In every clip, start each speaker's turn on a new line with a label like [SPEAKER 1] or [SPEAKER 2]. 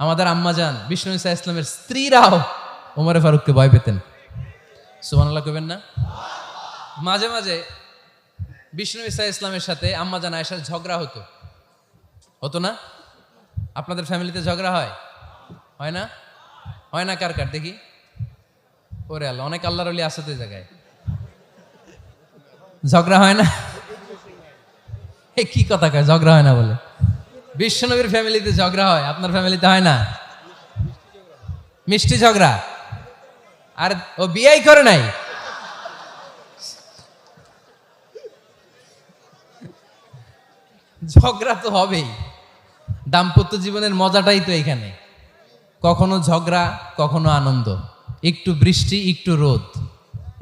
[SPEAKER 1] আমাদের আম্মাজান বিষ্ণু ইসা ইসলামের স্ত্রীরাও ওমরে ফারুককে ভয় পেতেন। সুবহানাল্লাহ কইবেন না? মাঝে মাঝে বিষ্ণু ইসা ইসলামের সাথে আম্মাজান আয়েশার ঝগড়া হতো, হতো না? আপনাদের ফ্যামিলিতে ঝগড়া হয়? হয় না? হয় না? কার কার দেখি? ওরে আল্লাহ, অনেক আল্লাহর ওলি আছে তো এই জায়গায়। ঝগড়া হয় না? এ কি কথা কয়, ঝগড়া হয় না বলে? বিশ্বনবীর ফ্যামিলিতে ঝগড়া হয়, আপনার ফ্যামিলিতে হয় না? মিষ্টি ঝগড়া। আর ও বিয়েই করে নাই। ঝগড়া তো হবেই, দাম্পত্য জীবনের মজাটাই তো এখানে। কখনো ঝগড়া, কখনো আনন্দ, একটু বৃষ্টি, একটু রোদ,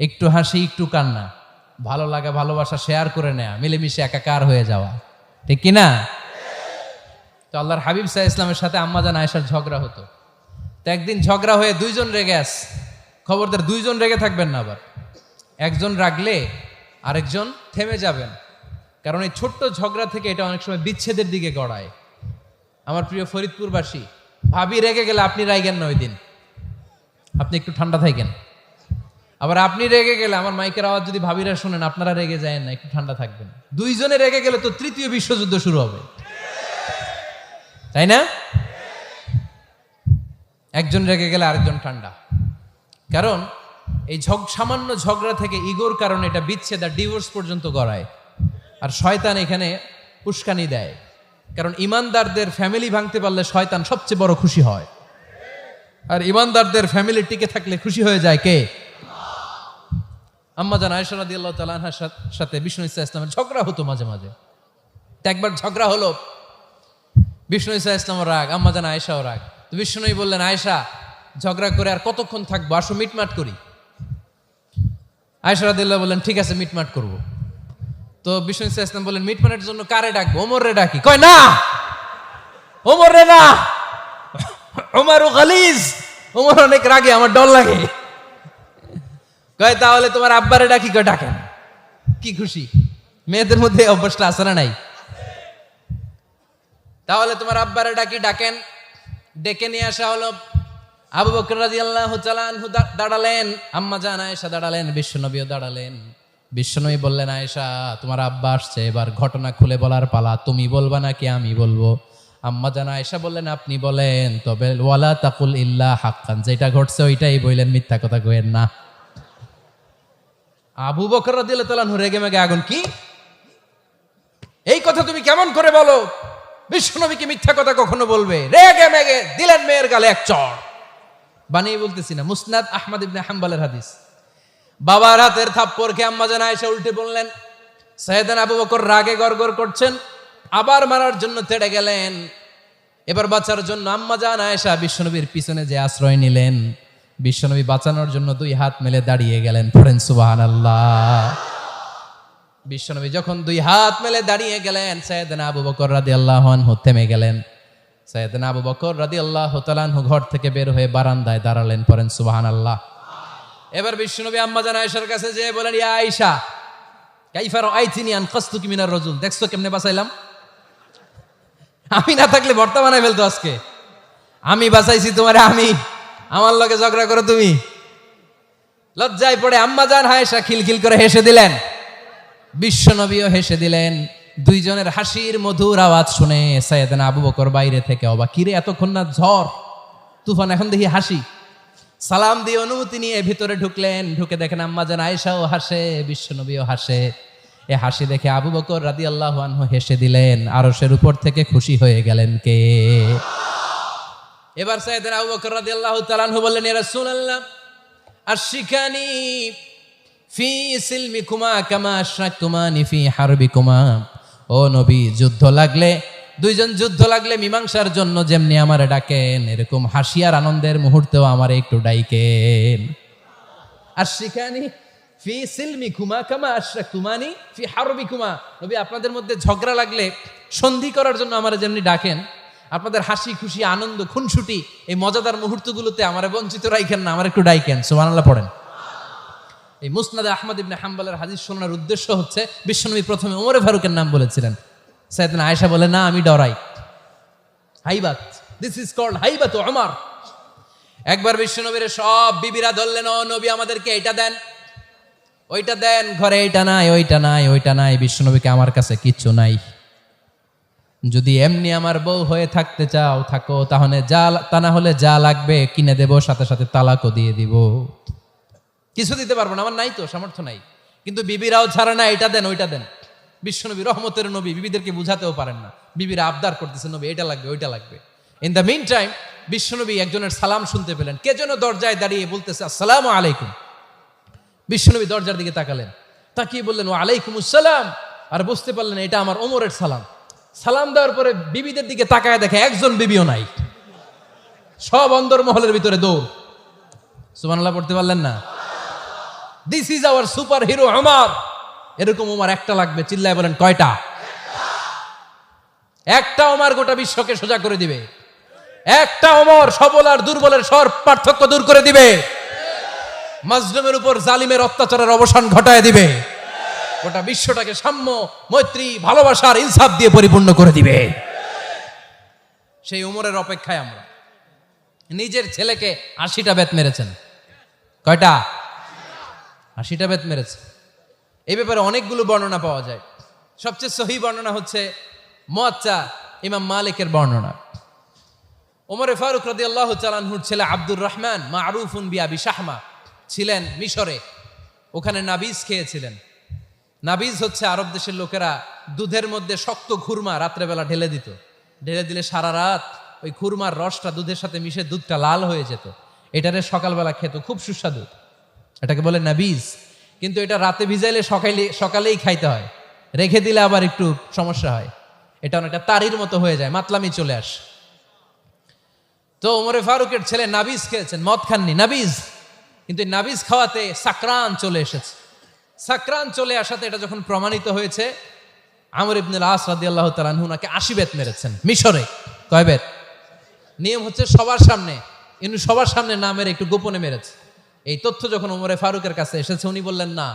[SPEAKER 1] একটু হাসি, একটু কান্না, ভালো লাগা ভালোবাসা শেয়ার করে নেয়া, মিলেমিশে একাকার হয়ে যাওয়া, ঠিক কিনা? তো আল্লাহর হাবিব সাল্লাল্লাহু আলাইহি ইসলামের সাথে আম্মাজান আয়েশার ঝগড়া হতো। তো একদিন ঝগড়া হয়ে দুইজন রেগে আছে। খবরদার দুইজন রেগে থাকবেন না, আবার একজন রাগলে আরেকজন থেমে যাবেন, কারণ এই ছোট্ট ঝগড়া থেকে এটা অনেক সময় বিচ্ছেদের দিকে গড়ায়। আমার প্রিয় ফরিদপুরবাসী, ভাবি রেগে গেলে আপনি রাইগেন না, ওই দিন আপনি একটু ঠান্ডা থাকেন। আবার আপনি রেগে গেলে, আমার মাইকের আওয়াজ যদি ভাবিরা শুনেন, আপনারা রেগে যায় না, একটু ঠান্ডা থাকবেন। দুইজনে রেগে গেলে তো তৃতীয় বিশ্বযুদ্ধ শুরু হবে, তাই না? একজন রেগে গেলে আরেকজন ঠান্ডা, কারণ এই সামান্য ঝগড়া থেকে ইগোর কারণে এটা বিচ্ছেদ আর ডিভোর্স পর্যন্ত গড়ায়। আর শয়তান এখানে উস্কানি দেয়, কারণ ইমানদারদের ফ্যামিলি ভাঙতে পারলে শয়তান সবচেয়ে বড় খুশি হয়। আর ইমানদারদের ফ্যামিলি টিকে থাকলে খুশি হয়ে যায় কে? আম্মাজান আয়েশা রাদিয়াল্লাহু তাআলা আনহার সাথে বিষ্ণু ইসা ইসলামের ঝগড়া হতো মাঝে মাঝে। একবার ঝগড়া হলো, বিষ্ণু ইসা ইসলামের রাগ, আম্মাজান আয়েশাও রাগ। তো বিষ্ণুই বললেন, আয়েশা ঝগড়া করে আর কতক্ষণ থাকবো, আসো মিটমাট করি। আয়েশা রাদিয়াল্লাহু বললেন, ঠিক আছে মিটমাট করব। তো বিষ্ণু ইসা ইসলাম বললেন, মিটমাটের জন্য কারে ডাকবো? ওমর রে ডাকি। কয় না, ওমর রে না, ওমর গালিজ, ওমর অনেক রাগে, আমার ডর লাগে। কয় তাহলে তোমার আব্বারে ডাকি। কয় ডাকেন। কি খুশি, মেয়েদের মধ্যে অভ্যাসটা আছে না নাই? তাহলে তোমার আব্বারে ডাকি, ডাকেন। ডেকে নিয়ে আসা হলো। আবু বকর রাদিয়াল্লাহু তাআলা আনহু দাঁড়ালেন, আম্মাজান আয়েশা দাঁড়ালেন, বিশ্বনবীও দাঁড়ালেন। বিশ্বনবী বললেন, আয়েশা তোমার আব্বা আসছে, এবার ঘটনা খুলে বলার পালা, তুমি বলবা নাকি আমি বলবো? আম্মাজান আয়েশা বললেন, আপনি বলেন, তবে ওয়ালা তাকুল ইল্লা হাক্কান, যেটা ঘটছে ওইটাই বললেন, মিথ্যা কথা কইেন না। আবু বকর রাদিয়াল্লাহু তাআলা আনহু রেগে মেগে আগুন। কি এই কথা তুমি কেমন করে বলো? বিশ্বনবীকে মিথ্যা কথা কখনো বলবে? রেগে মেগে দিলেন মেয়ের গালে এক চড়। বানিয়ে বলতেছি না, মুসনাদ আহমদ ইবনে হাম্বলের হাদিস। বাবার হাতের থাপ্পড় খেয়ে আম্মাজান আয়েশা উল্টে বললেন। সাইয়েদনা আবু বকর রাগে গড়গড় করছেন, আবার মারার জন্য তেড়ে গেলেন। এবার বাঁচার জন্য আম্মাজান আয়েশা বিশ্বনবীর পিছনে যে আশ্রয় নিলেন, বিশ্বনবী বাঁচানোর জন্য দুই হাত মেলে দাঁড়িয়ে গেলেন। পড়েন সুবহানাল্লাহ। বিশ্বনবী যখন দুই হাত মেলে দাঁড়িয়ে গেলেন, সাইয়েদনা আবু বকর রাদিয়াল্লাহু আনহু থেমে গেলেন। সাইয়েদনা আবু বকর রাদিয়াল্লাহু তাআলা আনহু ঘর থেকে বের হয়ে বারান্দায় দাঁড়ালেন। পড়েন সুবহানাল্লাহ। এবার বিশ্বনবী আম্মাজান আয়েশার কাছে যেয়ে বলেন, ইয়া আয়েশা কাইফা রাআইতিনি আনকাসতুকি মিনার রাজুল, দেখছো কেমনে বাঁচাইলাম? আমি না থাকলে ভর্তা বানাই ফেলতো আজকে। আমি বাঁচাইছি তোমারে, আমি, আমার লগে ঝগড়া করো তুমি? লজ্জায় পড়ে আম্মাজান আয়েশা খিলখিল করে হেসে দিলেন, বিশ্বনবীও হেসে দিলেন। দুইজনের হাসির মধুর আওয়াজ শুনে সাইয়েদনা আবু বকর বাইরে থেকে অবাক, কিরে এতক্ষণ না ঝড় তুফান, এখন দেখি হাসি। সালাম দিয়ে অনুমতি নিয়ে ভিতরে ঢুকলেন। ঢুকে দেখেন আম্মাজান আয়েশাও হাসে, বিশ্বনবীও হাসে। এ হাসি দেখে আবু বকর রাদিয়াল্লাহু আনহু হেসে দিলেন। আরশের উপর থেকে খুশি হয়ে গেলেন কে? এবার সাইয়েদনা আবু বকর রাদিয়াল্লাহু তাআলা আনহু বললেন, ইয়া রাসূলুল্লাহ আশরিকানি ফি সিলমিকুমা কামা আশরাকতুমানি ফি হারবিকুমা। ও নবী, যুদ্ধ লাগলে, দুইজন যুদ্ধ লাগলে মীমাংসার জন্য যেমনি আমারে ডাকেন, এরকম হাসি আর আনন্দের মুহূর্তেও আমারে একটু ডাইকেন। আশরিকানি ফি সিলমিকুমা কামা আশরাকতুমানি ফি হারবিকুমা। নবী, আপনাদের মধ্যে ঝগড়া লাগলে সন্ধি করার জন্য আমারে যেমনি ডাকেন, আপনাদের হাসি খুশি আনন্দ খুনসুটি এই মজাদার মুহূর্তগুলোতে আমারে বঞ্চিত রাখেন না, আমার একটু ডাইকেন। সুবহানাল্লাহ পড়েন। এই মুসনাদে আহমদ ইবনে হাম্বলের হাদিস শোনার উদ্দেশ্য হচ্ছে, বিশ্বনবী প্রথমে ওমরে ফারুকের নাম বলেছিলেন। সাইয়েদনা আয়েশা বলে, না আমি ডরাই, হাইবাত দিস ইজ কল্ড হাইবাতু উমর। একবার বিশ্বনবীর সব বিবিরা ধরলেন, ও নবী আমাদেরকে এটা দেন, ওইটা দেন, ঘরে এইটা নাই, ওইটা নাই, ওইটা নাই। বিশ্বনবীকে, আমার কাছে কিচ্ছু নাই, যদি এমনি আমার বউ হয়ে থাকতে চাও থাকো, তাহলে তা না হলে যা লাগবে কিনে দেব, সাথে সাথে তালাকও দিয়ে দিব। কিছু দিতে পারবো না, আমার নাই তো, সামর্থ্য নাই। কিন্তু বিবিরাও ছাড়ে না, এটা দেন ওইটা দেন। বিশ্বনবী রহমতের নবী, বিবিদেরকে বুঝাতেও পারেন না, বিবিরা আবদার করতেছে নবী এটা লাগবে ওইটা লাগবে। ইন দ্য মিন টাইম বিশ্বনবী একজনের সালাম শুনতে পেলেন, কে যেন দরজায় দাঁড়িয়ে বলতেছে আসসালামু আলাইকুম। বিশ্বনবী দরজার দিকে তাকালেন, তাকিয়ে বললেন ওয়া আলাইকুমুস সালাম, আর বুঝতে পারলেন এটা আমার ওমরের সালাম। সালাম দেওয়ার পরে বিবিদের দিকে তাকায় দেখে একজন বিবিও নাই, সব অন্দরমহলের ভিতরে দৌড়। সুবহানাল্লাহ পড়তে পারলেন না? This is our super hero Omar. এরকম ওমর একটা লাগবে, চিল্লায় বলেন কয়টা? একটা ওমর গোটা বিশ্বকে সোজা করে দিবে। একটা ওমর সবল আর দুর্বলের সব পার্থক্য দূর করে দিবে। মাজলুমের উপর জালিমের অত্যাচারের অবসান ঘটায় দিবে। গোটা বিশ্বটাকে সাম্য, মৈত্রী, ভালোবাসার, ইনসাফ দিয়ে পরিপূর্ণ করে দিবে। সেই ওমরের অপেক্ষায় আমরা। নিজের ছেলেকে 80টা বেত মেরেছেন। কয়টা? 80টা বেত মেরেছে। এই ব্যাপারে অনেকগুলো বর্ণনা পাওয়া যায়। সবচেয়ে সহি বর্ণনা হচ্ছে মুয়াত্তা ইমাম মালিকের বর্ণনা। ওমরে ফারুক রাদিয়াল্লাহু তাআলা আনহুর ছেলে আব্দুর রহমান মারুফুন বিআবি শাহমা ছিলেন মিশরে। ওখানে নাবিজ খেয়েছিলেন। নাবিজ হচ্ছে আরব দেশের লোকেরা দুধের মধ্যে শক্ত খুরমা রাত্রেবেলা ঢেলে দিত। ঢেলে দিলে সারা রাত ওই খুরমার রসটা দুধের সাথে মিশে দুধটা লাল হয়ে যেত। এটারে সকালবেলা খেত, খুব সুস্বাদু, এটাকে বলে নাবিজ। কিন্তু এটা রাতে ভিজাইলে সকালেই খাইতে হয়, রেখে দিলে আবার একটু সমস্যা হয়। এটা অনেকটা তারির মতো হয়ে যায়, মাতলামি চলে আসে। তো ওমরে ফারুকের ছেলে নাবিজ খেয়েছেন, মদ খাননি, নাবিজ। কিন্তু নাবিজ খাওয়াতে সাকরান চলে এসেছে। সাকরান চলে আসাতে এটা যখন প্রমাণিত হয়েছে, আমর ইবনুল আস রাদিয়াল্লাহু তাআলা আনহু নাকি 80 বেত মেরেছেন মিশরে। কয় বেত? নিয়ম হচ্ছে সবার সামনে, ইনি সবার সামনে না মেরে একটু গোপনে মেরেছে। এই তথ্য যখন ওমরে ফারুকের কাছে এসেছে, উনি বললেন না,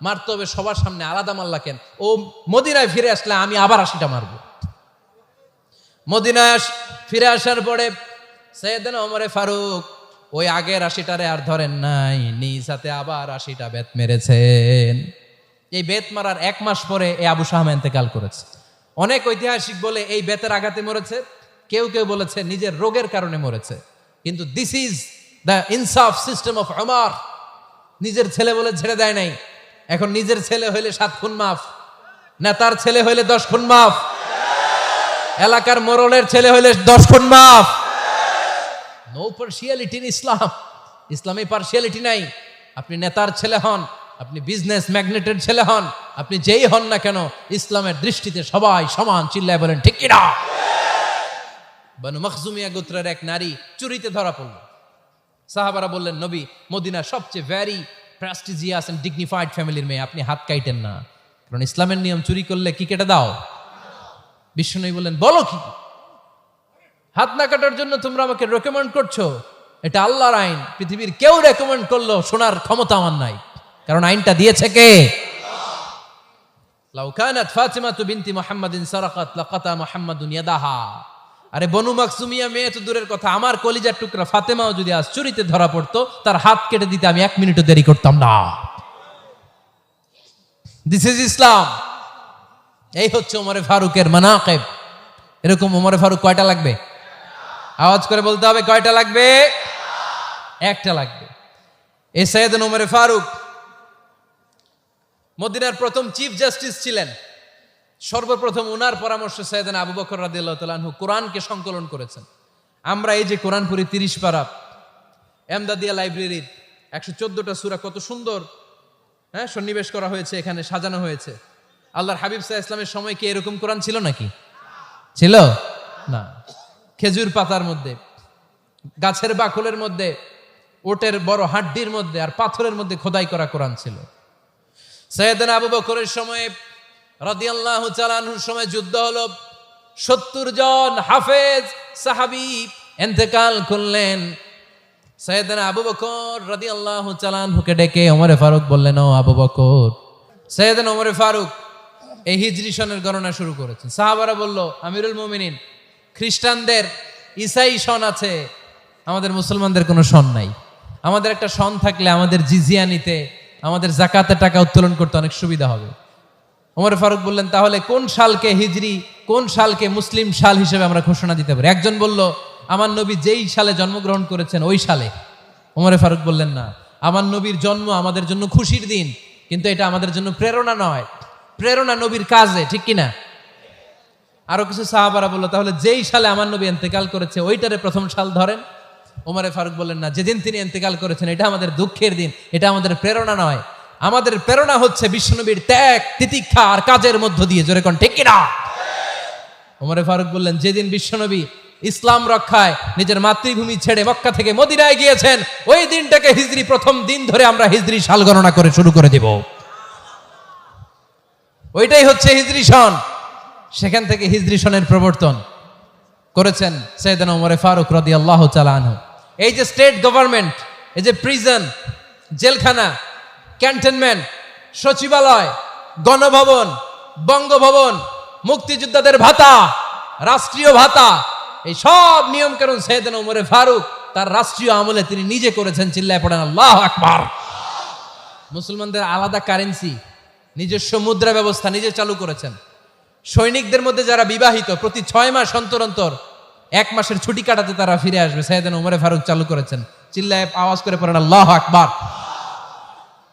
[SPEAKER 1] মারতে হবে সবার সামনে, আলাদা মারলা কেন? ও মদিনায় ফিরে আসলে আমি আবার 80টা মারবো। মদিনায় ফিরে আসার পরে সাইয়েদনা ওমরে ফারুক ওই আগের 80টারে আর ধরেন নাই, নিজ হাতে আবার 80টা বেত মেরেছেন। এই বেত মারার 1 মাস পরে এই আবু শাহমা ইন্তেকাল করেছে। অনেক ঐতিহাসিক বলে এই বেতের আঘাতে মরেছে, কেউ কেউ বলেছে নিজের রোগের কারণে মরেছে। কিন্তু দিস ইজ দ্য ইনসাফ সিস্টেম অফ ওমর। নিজের ছেলে বলে ছেড়ে দেয় নাই। এখন নিজের ছেলে হইলে 7 খুন মাফ, নেতার ছেলে হইলে 10 খুন মাফ, এলাকার মোড়লের ছেলে হইলে 10 খুন মাফ। নো পার্সিয়ালিটি ইন ইসলাম। ইসলামে পার্সিয়ালিটি নাই। আপনি নেতার ছেলে হন, আপনি বিজনেস ম্যাগনেটের ছেলে হন, আপনি যেই হন না কেন, ইসলামের দৃষ্টিতে সবাই সমান। চিল্লায় বলেন ঠিক কিনা? বানু মখজুমিয়া গোত্রের এক নারী চুরিতে ধরা পড়ল। সাহাবারা বললেন, নবী, মদিনার সবচেয়ে ভেরি প্রেস্টিজিয়াস এন্ড ডিগনিফাইড ফ্যামিলির মেয়ে, আপনি হাত কাইটেন না, কারণ ইসলামের নিয়ম চুরি করলে কি কেটে দাও? বিশ্বনবী বললেন, বলো কি? হাত না কাটার জন্য তোমরা আমাকে রেকমেন্ড করছো? এটা আল্লাহর আইন। পৃথিবীর কেউ রেকমেন্ড করলো শোনার ক্ষমতা আমার নাই, কারণ আইনটা দিয়েছে কে? লাউ কানাত ফাতিমাতু বিনতি মুহাম্মাদিন সারাকাত লাকাতা মুহাম্মাদুন ইয়াদাহা। আরে বনু মাকসুমিয়া মেয়ে তো দূরের কথা, আমার কলিজার টুকরা ফাতেমাও যদি আজ চুরিতে ধরা পড়তো, তার হাত কেটে দিতে আমি 1 মিনিটও দেরি করতাম না। দিস ইজ ইসলাম। এই হচ্ছে ওমরে ফারুকের মানাকিব। এরকম ওমরে ফারুক কয়টা লাগবে? আওয়াজ করে বলতে হবে, কয়টা লাগবে? একটা লাগবে। এই সাইয়েদনা ওমরে ফারুক মদিনার প্রথম চিফ জাস্টিস ছিলেন। সর্বপ্রথম ওনার পরামর্শে সাইয়েদনা আবু বকর রাদিয়াল্লাহু তাআলা আনহু কোরআনকে সংকলন করেছেন। আমরা এই যে কোরআন পড়ি 30 পারা, এমদাদিয়া লাইব্রেরির 114টা সূরা, কত সুন্দর সন্নিবেশ করা হয়েছে, এখানে সাজানো হয়েছে। আল্লাহর হাবিব সাল্লাল্লাহু আলাইহি ওয়াসাল্লামের সময় কি এরকম কোরআন ছিল নাকি? ছিল না। খেজুর পাতার মধ্যে, গাছের বাকলের মধ্যে, ওটের বড় হাড্ডির মধ্যে আর পাথরের মধ্যে খোদাই করা কোরআন ছিল। সাইয়েদনা আবু বকরের সময় রাদিয়াল্লাহু তাআলা আনহুর সময় যুদ্ধ হলো, 70 জন হাফেজ সাহাবী ইন্তেকাল করলেন। সাইয়েদনা আবু বকর রাদিয়াল্লাহু তাআলা আনহুকে ডেকে ওমরে ফারুক বললেন, ও আবু বকর। সাইয়েদনা ওমরে ফারুক এই হিজরি সনের গণনা শুরু করেছেন। সাহাবারা বলল, আমিরুল মুমিনিন, খ্রিস্টানদের ঈসাই সন আছে, আমাদের মুসলমানদের কোনো সন নাই। আমাদের একটা সন থাকলে আমাদের জিজিয়া নিতে, আমাদের জাকাতের টাকা উত্তোলন করতে অনেক সুবিধা হবে। ওমর ফারুক বললেন, তাহলে কোন সালকে হিজরি, কোন সালকে মুসলিম সাল হিসেবে আমরা ঘোষণা দিতে পারি? একজন বলল, আমার নবী যেই সালে জন্মগ্রহণ করেছেন ওই সালে। ওমর ফারুক বললেন, না, আমার নবীর জন্ম আমাদের জন্য খুশির দিন, কিন্তু এটা আমাদের জন্য প্রেরণা নয়। প্রেরণা নবীর কাজে, ঠিক কিনা? আরো কিছু সাহাবারা বললো, তাহলে যেই সালে আমার নবী ইন্তেকাল করেছে ওইটারে প্রথম সাল ধরেন। ওমর ফারুক বললেন, না, যেদিন তিনি ইন্তেকাল করেছেন এটা আমাদের দুঃখের দিন, এটা আমাদের প্রেরণা নয়। আমাদের প্রেরণা হচ্ছে বিশ্বনবীর ত্যাগ, তিতিক্ষা আর কাজের মধ্য দিয়ে। জোরে কোন ঠিক কিনা? ওমর ফারুক বললেন, যেদিন বিশ্বনবী ইসলাম রক্ষায় নিজের মাতৃভূমি ছেড়ে মক্কা থেকে মদিনায় গিয়েছেন, ওই দিনটাকে হিজরি প্রথম দিন ধরে আমরা হিজরি সাল গণনা করে শুরু করে দিব। ওইটাই হচ্ছে হিজরি সন। সেখান থেকে হিজরি সনের প্রবর্তন করেছেন সাইয়েদনা ওমর ফারুক রাদিয়াল্লাহু তাআলা আনহু। এই যে স্টেট গভর্নমেন্ট, এই যে প্রিজন, জেলখানা, ক্যান্টনমেন্ট, সচিবালয়, গণভবন, বঙ্গভবন, মুক্তিযোদ্ধাদের ভাতা, রাষ্ট্রীয় ভাতা, এই সব নিয়ম কানুন সাইয়েদনা ওমর ফারুক তার রাষ্ট্রীয় আমলে তিনি নিজে করেছেন। চিল্লায় পড়েন আল্লাহু আকবার। মুসলমানদের আলাদা কারেন্সি, নিজস্ব মুদ্রা ব্যবস্থা নিজে চালু করেছেন। সৈনিকদের মধ্যে যারা বিবাহিত, প্রতি 6 মাস অন্তর অন্তর 1 মাসের ছুটি কাটাতে তারা ফিরে আসবে, সাইয়েদনা ওমর ফারুক চালু করেছেন। চিল্লায় আওয়াজ করে পড়েন আল্লাহু আকবার।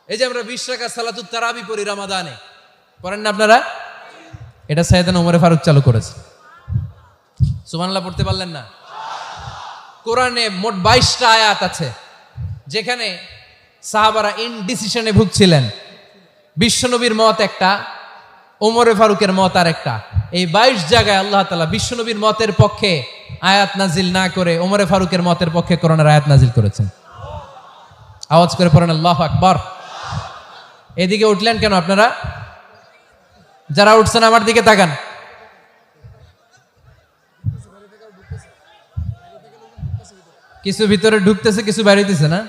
[SPEAKER 1] এই যে আমরা 20 রাকাত সালাতুত তারাবি পড়ি রমাদানে, পড়েন না আপনারা? এটা সাইয়েদনা ওমর ফারুক চালু করেছে। সুবহানাল্লাহ পড়তে পারলেন না? কোরআনে মোট 22টা আয়াত আছে যেখানে সাহাবারা ইনডিসিশনে ভুগছিলেন। বিশ্বনবীর মত একটা, ওমর ফারুকের মত আর একটা। এই 22 জায়গায় আল্লাহ তাআলা বিশ্বনবীর মতের পক্ষে আয়াত নাজিল না করে ওমর ফারুকের মতের পক্ষে কোরআনের আয়াত নাজিল করেছেন। আওয়াজ করে পড়েন আল্লাহু আকবার। এদিকে উঠলেন কেন আপনারা? যারা উঠছেন আমার দিকে তাকান। কিছু ভিতরে ঢুকতেছে, কিছু বাইরেতেছে না?